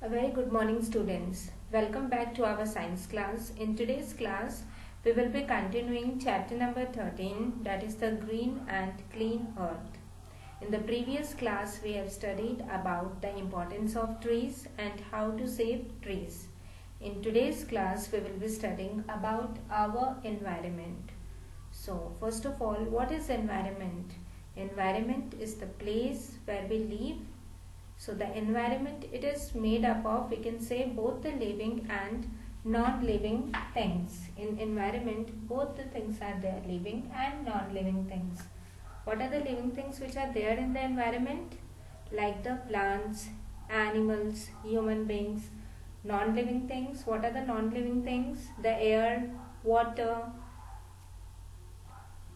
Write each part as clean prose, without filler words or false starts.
A very good morning, students. Welcome back to our science class. In today's class, we will be continuing chapter number 13, that is the green and clean earth. In the previous class, we have studied about the importance of trees and how to save trees. In today's class, we will be studying about our environment. So, first of all, what is environment? Environment is the place where we live. So the environment, it is made up of, we can say, both the living and non-living things. In environment, both the things are there, living and non-living things. What are the living things which are there in the environment? Like the plants, animals, human beings. Non-living things, what are the non-living things? The air, water,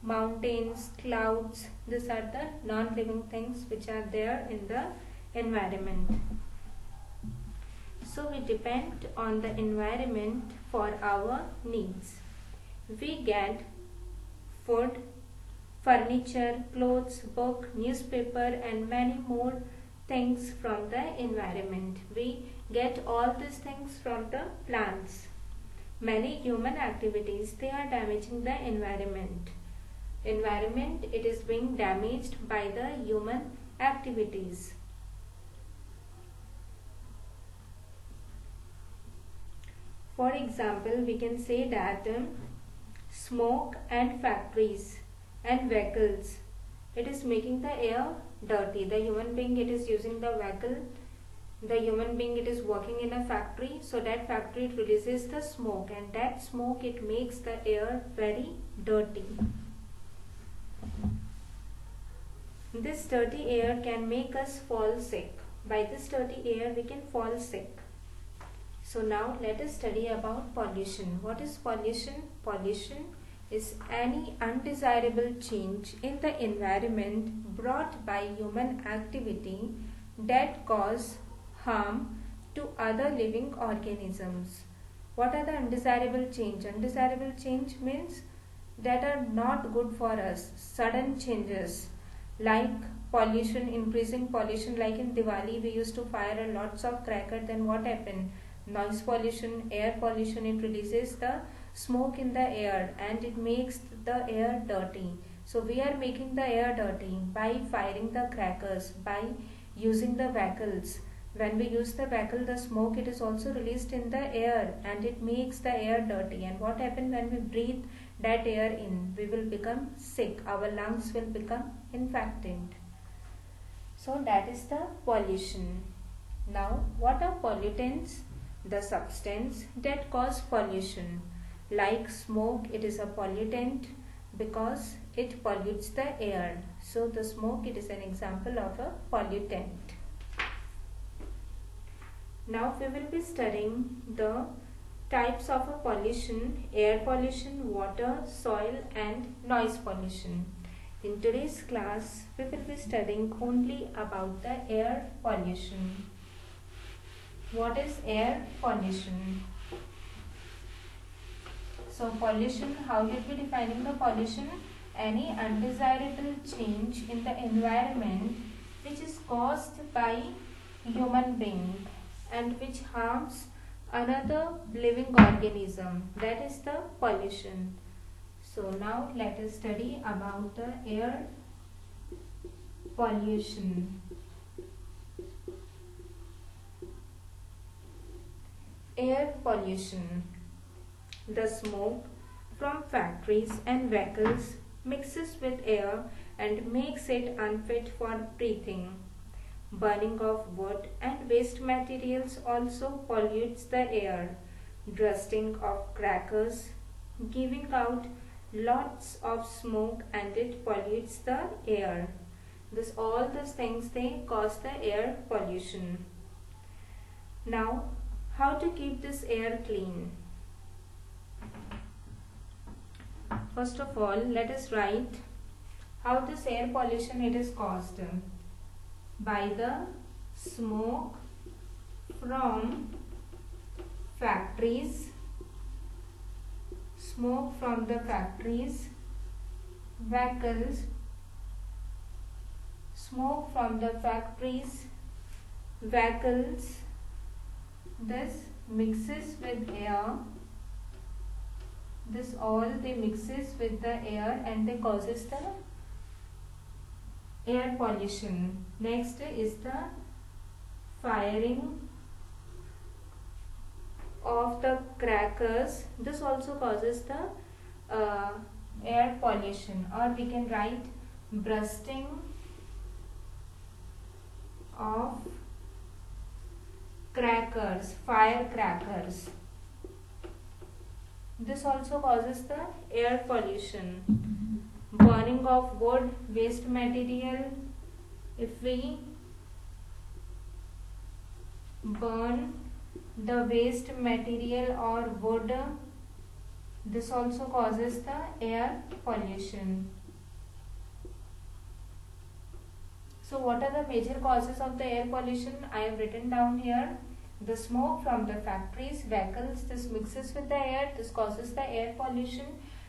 mountains, clouds. These are the non-living things which are there in the environment. So we depend on the environment for our needs. We get food, furniture, clothes, book, newspaper and many more things from the environment. We get all these things from the plants. Many human activities, they are damaging the environment. Environment, it is being damaged by the human activities. For example, we can say that smoke and factories and vehicles, it is making the air dirty. The human being, it is using the vehicle. The human being, it is working in a factory. So that factory, it releases the smoke, and that smoke, it makes the air very dirty. This dirty air can make us fall sick. By this dirty air, we can fall sick. So now let us study about pollution. What is pollution? Pollution is any undesirable change in the environment brought by human activity that cause harm to other living organisms. What are the undesirable change? Undesirable change means that are not good for us. Sudden changes like pollution, increasing pollution, like in Diwali we used to fire lots of cracker. Then what happened? Noise pollution, air pollution, it releases the smoke in the air and it makes the air dirty. So we are making the air dirty by firing the crackers, by using the vehicles. When we use the vehicle, the smoke, it is also released in the air and it makes the air dirty. And what happens when we breathe that air in? We will become sick. Our lungs will become infected. So that is the pollution. Now, what are pollutants? The substance that cause pollution. Like smoke, it is a pollutant because it pollutes the air. So the smoke, it is an example of a pollutant. Now we will be studying the types of a pollution: air pollution, water, soil and noise pollution. In today's class, we will be studying only about the air pollution. What is air pollution? So pollution, how did we define the pollution? Any undesirable change in the environment which is caused by human being and which harms another living organism. That is the pollution. So now let us study about the air pollution. Air pollution. The smoke from factories and vehicles mixes with air and makes it unfit for breathing. Burning of wood and waste materials also pollutes the air. Roasting of crackers, giving out lots of smoke and it pollutes the air. All these things, they cause the air pollution. Now, how to keep this air clean? First of all, let us write how this air pollution, it is caused. By the smoke from factories, vehicles, smoke from the factories, vehicles, this mixes with air. This all they mixes with the air and they causes the air pollution. Next is the firing of the crackers. This also causes the air pollution, or we can write bursting of crackers, firecrackers. This also causes the air pollution. Burning of wood, waste material. If we burn the waste material or wood, this also causes the air pollution. So what are the major causes of the air pollution? I have written down here. The smoke from the factories, vehicles, this mixes with the air, this causes the air pollution.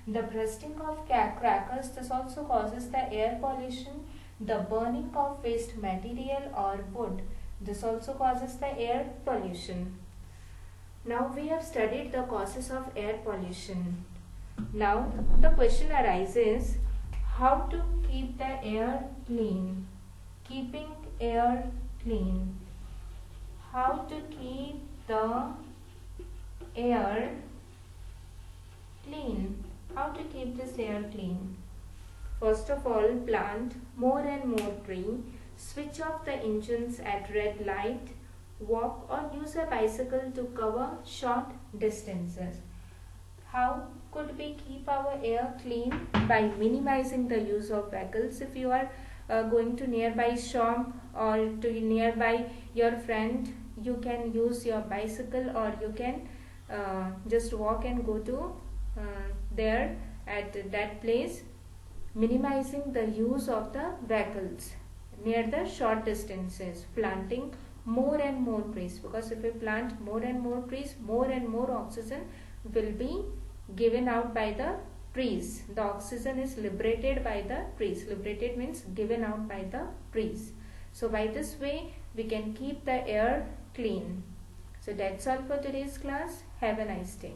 The bursting of crackers, this also causes the air pollution. The burning of waste material or wood, this also causes the air pollution. Now we have studied the causes of air pollution. Now the question arises, how to keep the air clean? Keeping air clean. How to keep the air clean? How to keep this air clean? First of all, plant more and more tree. Switch off the engines at red light. Walk or use a bicycle to cover short distances. How could we keep our air clean? By minimizing the use of vehicles. If you are going to nearby shop or to nearby your friend, you can use your bicycle, or you can just walk and go to there at that place. Minimizing the use of the vehicles near the short distances. Planting more and more trees, because if we plant more and more trees, more and more oxygen will be given out by the trees. The oxygen is liberated by the trees. Liberated means given out by the trees. So by this way we can keep the air clean. So that's all for today's class. Have a nice day.